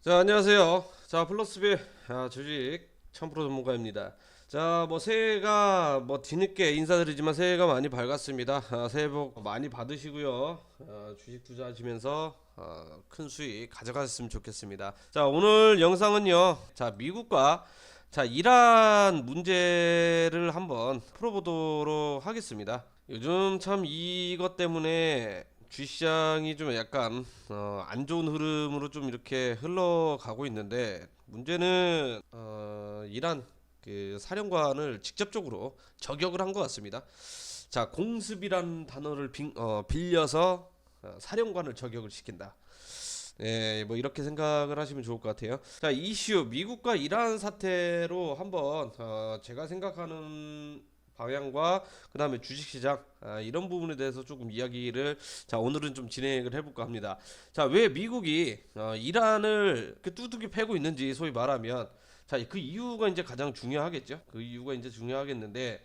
자, 안녕하세요. 자, 플러스비 주식 1000% 전문가입니다. 자, 새해가 뒤늦게 인사드리지만 새해가 많이 밝았습니다. 새해 복 많이 받으시고요. 주식 투자하시면서 큰 수익 가져가셨으면 좋겠습니다. 자, 오늘 영상은요. 자, 미국과 이란 문제를 한번 풀어보도록 하겠습니다. 요즘 참 이것 때문에 주시장이 좀 약간 안 좋은 흐름으로 좀 이렇게 흘러가고 있는데, 문제는 이란 그 사령관을 직접적으로 저격을 한 것 같습니다. 자, 공습이란 단어를 빌려서 사령관을 저격을 시킨다. 예, 이렇게 생각을 하시면 좋을 것 같아요. 자, 이슈 미국과 이란 사태로 한번 제가 생각하는 방향과 그 다음에 주식시장 이런 부분에 대해서 조금 이야기를 오늘은 좀 진행을 해볼까 합니다. 자, 왜 미국이 이란을 그 두둑이 패고 있는지 소위 말하면, 그 이유가 이제 가장 중요하겠죠. 그 이유가 이제 중요하겠는데,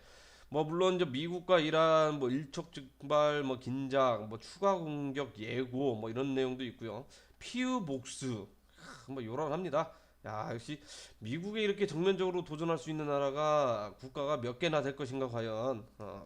물론 이제 미국과 이란 일촉즉발 긴장 추가 공격 예고 이런 내용도 있고요. 피우 복수 요란합니다. 야, 역시 미국에 이렇게 정면적으로 도전할 수 있는 나라가 국가가 몇 개나 될 것인가 과연.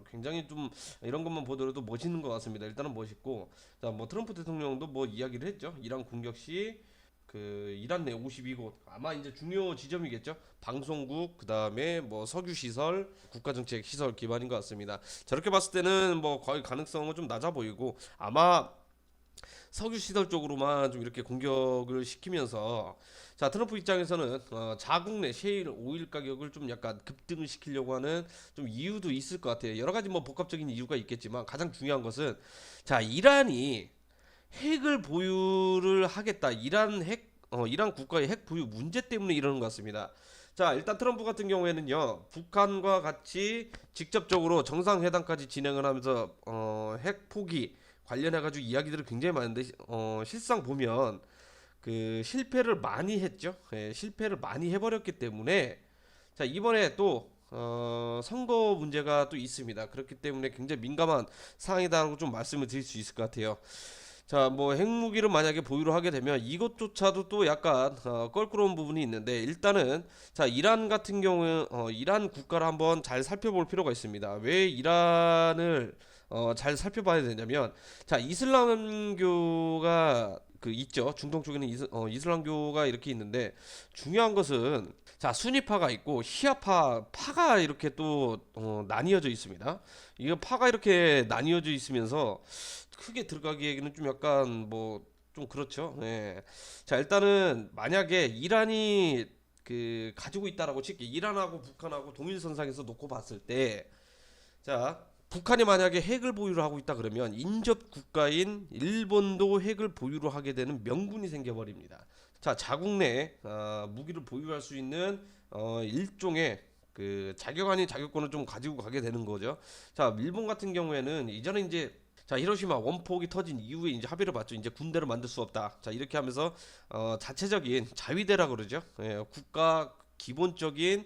굉장히 좀 이런 것만 보더라도 멋있는 것 같습니다. 일단은 멋있고, 자, 트럼프 대통령도 이야기를 했죠. 이란 공격 시 그 이란 내 52곳 아마 이제 중요 지점이겠죠. 방송국, 그 다음에 석유 시설, 국가정책 시설 기반인 것 같습니다. 저렇게 봤을 때는 거의 가능성은 좀 낮아 보이고, 아마 석유 시설 쪽으로만 좀 이렇게 공격을 시키면서, 자, 트럼프 입장에서는 자국 내 셰일 오일 가격을 좀 약간 급등을 시키려고 하는 좀 이유도 있을 것 같아요. 여러 가지 복합적인 이유가 있겠지만, 가장 중요한 것은, 자, 이란이 핵을 보유를 하겠다. 이란 국가의 핵 보유 문제 때문에 이러는 것 같습니다. 자, 일단 트럼프 같은 경우에는요, 북한과 같이 직접적으로 정상회담까지 진행을 하면서 핵 포기 관련해가지고 이야기들이 굉장히 많은데, 실상 보면 그 실패를 많이 했죠. 예, 실패를 많이 해버렸기 때문에, 자, 이번에 또 선거 문제가 또 있습니다. 그렇기 때문에 굉장히 민감한 사항이다라고 좀 말씀을 드릴 수 있을 것 같아요. 자, 핵무기를 만약에 보유를 하게 되면 이것조차도 또 약간 껄끄러운 부분이 있는데, 일단은 자, 이란 같은 경우 이란 국가를 한번 잘 살펴볼 필요가 있습니다. 왜 이란을 잘 살펴봐야 되냐면, 자, 이슬람교가 그 있죠. 중동 쪽에는 이슬람교가 이렇게 있는데, 중요한 것은, 자, 순위파가 있고 파가 이렇게 또 나뉘어져 있습니다. 이거 파가 이렇게 나뉘어져 있으면서 크게 들어가기에는 좀 약간 좀 그렇죠. 예. 자, 일단은 만약에 이란이 그 가지고 있다라고 칠게. 이란하고 북한하고 동일선상에서 놓고 봤을 때, 자, 북한이 만약에 핵을 보유를 하고 있다 그러면 인접 국가인 일본도 핵을 보유를 하게 되는 명분이 생겨버립니다. 자, 자국 내 무기를 보유할 수 있는 일종의 그 자격 아닌 자격권을 좀 가지고 가게 되는 거죠. 자, 일본 같은 경우에는 이전에 이제, 자, 히로시마 원폭이 터진 이후에 이제 합의를 봤죠. 이제 군대를 만들 수 없다. 자, 이렇게 하면서 자체적인 자위대라 그러죠. 예, 국가 기본적인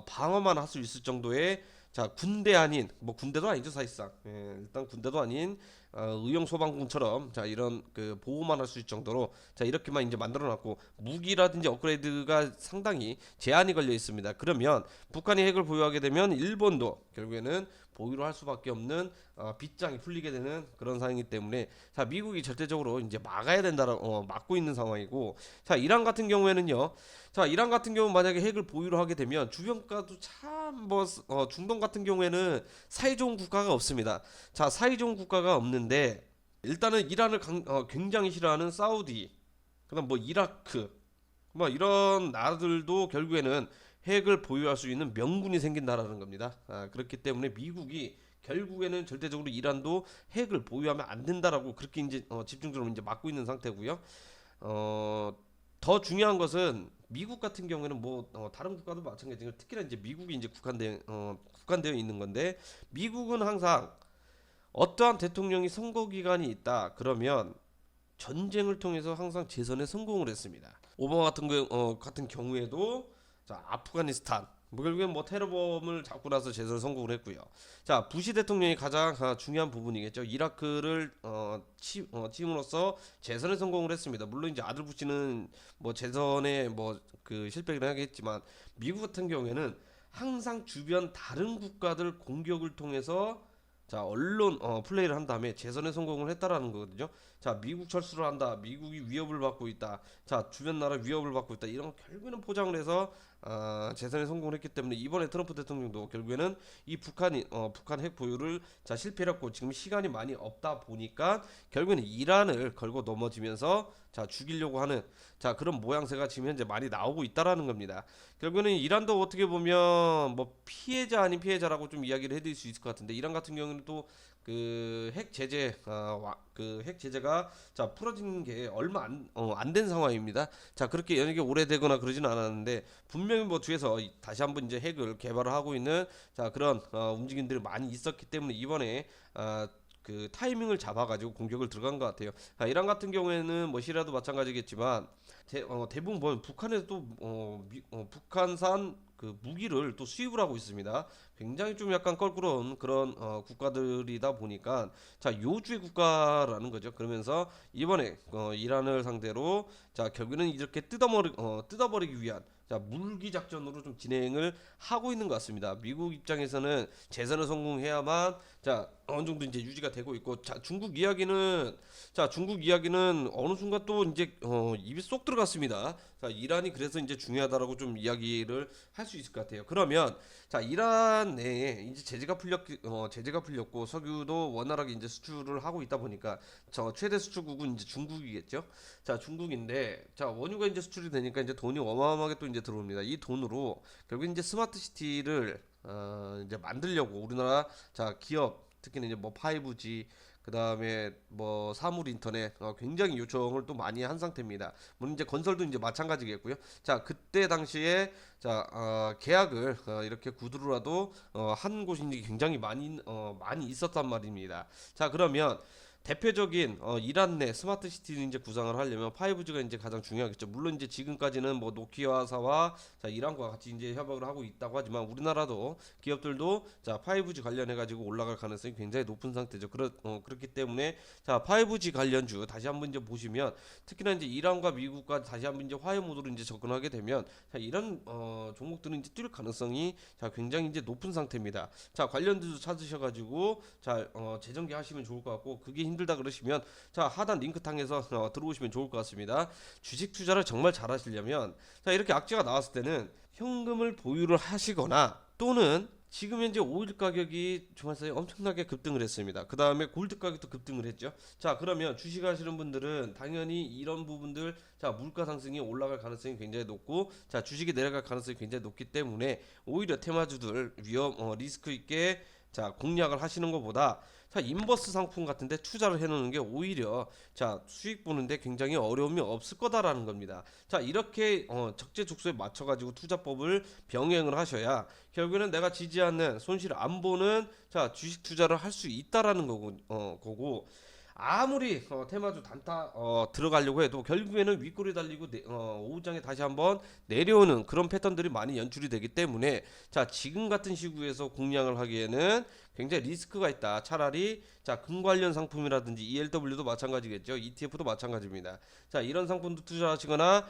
방어만 할 수 있을 정도의, 자, 군대 아닌, 군대도 아니죠 사실상. 예, 일단 군대도 아닌 의용 소방군처럼, 자, 이런 그 보호만 할 수 있을 정도로, 자, 이렇게만 이제 만들어놨고, 무기라든지 업그레이드가 상당히 제한이 걸려 있습니다. 그러면 북한이 핵을 보유하게 되면 일본도 결국에는 보유를 할 수밖에 없는 빗장이 풀리게 되는 그런 상황이기 때문에, 자, 미국이 절대적으로 이제 막아야 된다라고 막고 있는 상황이고, 자, 이란 같은 경우에는요. 자, 이란 같은 경우 만약에 핵을 보유를 하게 되면 주변국가도 참 중동 같은 경우에는 사이좋은 국가가 없습니다. 자, 사이좋은 국가가 없는데, 일단은 이란을 굉장히 싫어하는 사우디, 그다음 이라크, 이런 나라들도 결국에는 핵을 보유할 수 있는 명분이 생긴다라는 겁니다. 그렇기 때문에 미국이 결국에는 절대적으로 이란도 핵을 보유하면 안 된다라고 그렇게 이제 집중적으로 이제 막고 있는 상태고요. 어, 더 중요한 것은 미국 같은 경우에는 다른 국가도 마찬가지고, 특히나 이제 미국이 이제 국한되어 있는 건데, 미국은 항상 어떠한 대통령이 선거 기간이 있다 그러면 전쟁을 통해서 항상 재선에 성공을 했습니다. 오바마 같은 경우에도, 자, 아프가니스탄, 뭐 결국엔 뭐 테러범을 잡고 나서 제대로 성공을 했고요. 자, 부시 대통령이 가장 중요한 부분이겠죠. 이라크를 침으로써 재선에 성공을 했습니다. 물론 이제 아들 부시는 뭐 재선에 뭐 그 실패를 하겠지만 미국 같은 경우에는 항상 주변 다른 국가들 공격을 통해서 자 언론 플레이를 한 다음에 재선에 성공을 했다라는 거거든요. 자, 미국 철수를 한다. 미국이 위협을 받고 있다. 자, 주변 나라 위협을 받고 있다. 이런 결국에는 포장을 해서 재선에 성공을 했기 때문에 이번에 트럼프 대통령도 결국에는 이 북한 핵 보유를 자 실패했고 지금 시간이 많이 없다 보니까 결국에는 이란을 걸고 넘어지면서 자 죽이려고 하는 자 그런 모양새가 지금 현재 많이 나오고 있다라는 겁니다. 결국에는 이란도 어떻게 보면 뭐 피해자 아닌 피해자라고 좀 이야기를 해드릴 수 있을 것 같은데 이란 같은 경우는 또 그 핵 제재 그 핵 제재가 자 풀어진 게 얼마 안 된 상황입니다. 자, 그렇게 연역이 오래되거나 그러지는 않았는데 분명히 뭐 뒤에서 다시 한번 이제 핵을 개발을 하고 있는 자 그런 움직임들이 많이 있었기 때문에 이번에 그 타이밍을 잡아가지고 공격을 들어간 것 같아요. 이란 같은 경우에는 뭐 시리아도 마찬가지겠지만 대부분 보면 북한에서 또 북한산 그 무기를 또 수입을 하고 있습니다. 굉장히 좀 약간 껄끄러운 그런 국가들이다 보니까 자 요주의 국가라는 거죠. 그러면서 이번에 이란을 상대로 자 결국에는 이렇게 뜯어버리기 위한 자 물기 작전으로 좀 진행을 하고 있는 것 같습니다. 미국 입장에서는 재선을 성공해야만 자 어느 정도 이제 유지가 되고 있고 자 중국 이야기는 어느 순간 또 이제 입이 쏙 들어갔습니다. 자 이란이 그래서 이제 중요하다라고 좀 이야기를 할 수 있을 것 같아요. 그러면 자 이란 내에 이제 제재가 풀렸고 석유도 원활하게 이제 수출을 하고 있다 보니까 저 최대 수출국은 이제 중국이겠죠. 자 중국인데 자 원유가 이제 수출이 되니까 이제 돈이 어마어마하게 또 이제 들어옵니다. 이 돈으로 결국 이제 스마트 시티를 이제 만들려고 우리나라 자 기업 특히는 이제 뭐 5G 그다음에 뭐 사물 인터넷 굉장히 요청을 또 많이 한 상태입니다. 물론 이제 건설도 이제 마찬가지겠고요. 자 그때 당시에 자 계약을 이렇게 구두로라도 한 곳이 굉장히 많이 있었단 말입니다. 자 그러면 대표적인 이란 내 스마트 시티를 이제 구상을 하려면 5G가 이제 가장 중요하겠죠. 물론 이제 지금까지는 뭐 노키아사와 자 이란과 같이 이제 협약을 하고 있다고 하지만 우리나라도 기업들도 자 5G 관련해 가지고 올라갈 가능성이 굉장히 높은 상태죠. 그렇기 때문에 자 5G 관련주 다시 한번 이제 보시면 특히나 이제 이란과 미국과 다시 한번 이제 화해 모드로 이제 접근하게 되면 자 이런 종목들은 이제 뛸 가능성이 자 굉장히 이제 높은 상태입니다. 자 관련주도 찾으셔가지고 자 재정기 하시면 좋을 것 같고 그게 힘들다 그러시면 자 하단 링크창에서 들어오시면 좋을 것 같습니다. 주식 투자를 정말 잘 하시려면 자 이렇게 악재가 나왔을 때는 현금을 보유를 하시거나 또는 지금 현재 오일 가격이 주말사이에 엄청나게 급등을 했습니다. 그 다음에 골드 가격도 급등을 했죠. 자 그러면 주식 하시는 분들은 당연히 이런 부분들 자 물가 상승이 올라갈 가능성이 굉장히 높고 자 주식이 내려갈 가능성이 굉장히 높기 때문에 오히려 테마주들 리스크 있게 자 공략을 하시는 것보다 자 인버스 상품 같은데 투자를 해놓는 게 오히려 자 수익 보는데 굉장히 어려움이 없을 거다라는 겁니다. 자 이렇게 적재적소에 맞춰가지고 투자법을 병행을 하셔야 결국에는 내가 지지 않는 손실 안 보는 자 주식 투자를 할 수 있다라는 거고 아무리 테마주 단타 들어가려고 해도 결국에는 윗골이 달리고 오후장에 다시 한번 내려오는 그런 패턴들이 많이 연출이 되기 때문에 자 지금 같은 시국에서 공략을 하기에는 굉장히 리스크가 있다. 차라리 자 금 관련 상품이라든지 ELW도 마찬가지겠죠. ETF도 마찬가지입니다. 자 이런 상품도 투자하시거나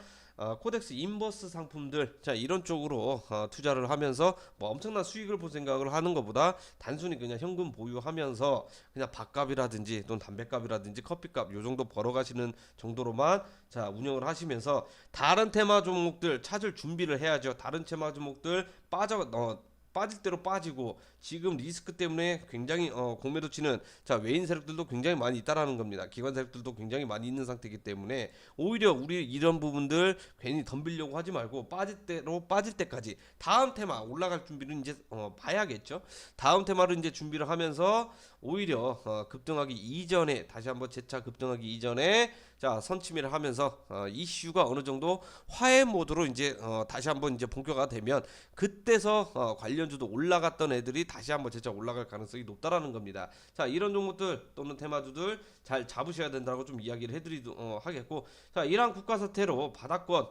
코덱스 인버스 상품들 자 이런 쪽으로 투자를 하면서 뭐 엄청난 수익을 볼 생각을 하는 것보다 단순히 그냥 현금 보유하면서 그냥 밥값이라든지 또는 담배값이라든지 커피값 요 정도 벌어가시는 정도로만 자 운영을 하시면서 다른 테마 종목들 찾을 준비를 해야죠. 다른 테마 종목들 빠질 대로 빠지고 지금 리스크 때문에 굉장히 공매도 치는 자 외인 세력들도 굉장히 많이 있다라는 겁니다. 기관 세력들도 굉장히 많이 있는 상태이기 때문에 오히려 우리 이런 부분들 괜히 덤비려고 하지 말고 빠질 대로 빠질 때까지 다음 테마 올라갈 준비는 이제 봐야겠죠. 다음 테마를 이제 준비를 하면서 오히려 급등하기 이전에 다시 한번 재차 급등하기 이전에 자 선침해를 하면서 이슈가 어느 정도 화해 모드로 이제 다시 한번 이제 본격화가 되면 그때서 관련주도 올라갔던 애들이 다시 한번 재차 올라갈 가능성이 높다라는 겁니다. 자 이런 종목들 또는 테마주들 잘 잡으셔야 된다고 좀 이야기를 해드리도록 하겠고, 자 이란 국가 사태로 바닥권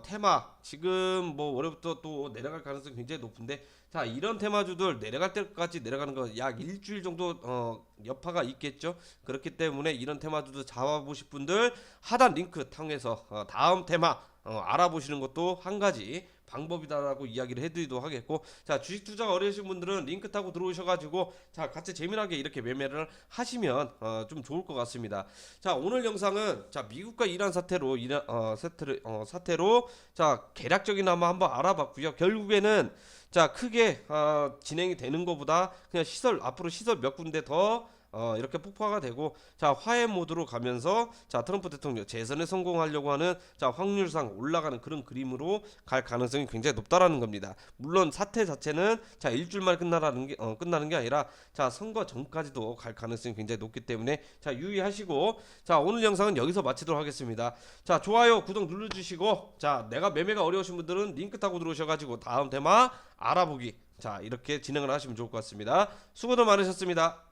테마 지금 뭐 월요일부터 또 내려갈 가능성이 굉장히 높은데, 자 이런 테마주들 내려갈 때까지 내려가는 거 약 일주일 정도 여파가 있겠죠. 그렇기 때문에 이런 테마주들 잡아보실 분들 하단 링크 통해서 다음 테마 알아보시는 것도 한 가지 방법이다라고 이야기를 해드리도록 하겠고, 자 주식 투자가 어려우신 분들은 링크 타고 들어오셔가지고 자 같이 재미나게 이렇게 매매를 하시면 좀 좋을 것 같습니다. 자 오늘 영상은 자 미국과 이란 사태로 자 개략적이나마 한번 알아봤고요. 결국에는 자 크게 진행이 되는 것보다 그냥 앞으로 시설 몇 군데 더 이렇게 폭파가 되고 자 화해 모드로 가면서 자 트럼프 대통령 재선에 성공하려고 하는 자 확률상 올라가는 그런 그림으로 갈 가능성이 굉장히 높다라는 겁니다. 물론 사태 자체는 자 일주일만 끝나는 게 아니라 자 선거 전까지도 갈 가능성이 굉장히 높기 때문에 자 유의하시고, 자 오늘 영상은 여기서 마치도록 하겠습니다. 자 좋아요 구독 눌러주시고, 자 내가 매매가 어려우신 분들은 링크 타고 들어오셔가지고 다음 테마 알아보기 자 이렇게 진행을 하시면 좋을 것 같습니다. 수고들 많으셨습니다.